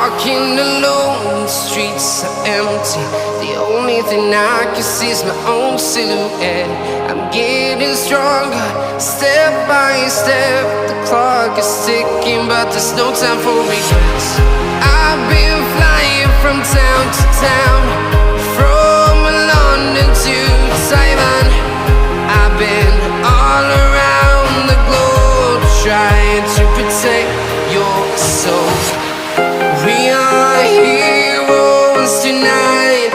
Walking alone, the streets are empty. The only thing I can see is my own silhouette. I'm getting stronger, step by step. The clock is ticking, but there's no time for regrets. I've been flying from town to town, from London to Taiwan. I've been all around the globe, trying to protect your soul. We are heroes tonight.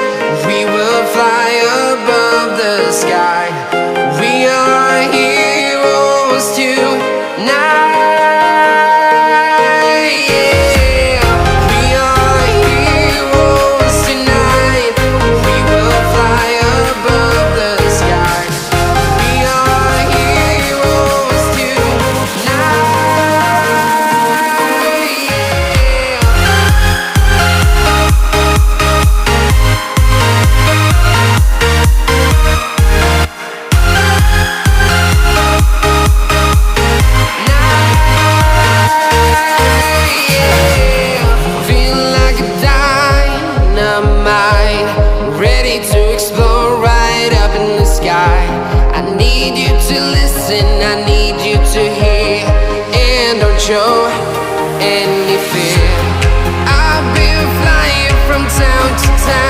We will fly above the sky. We are heroes tonight. Yeah. We are heroes tonight. We will fly above the sky. We are heroes tonight. Feel like a dynamite, ready to explode right up in the sky. I need you to listen, I need you to hear, and don't show any fear. I've been flying from town to town.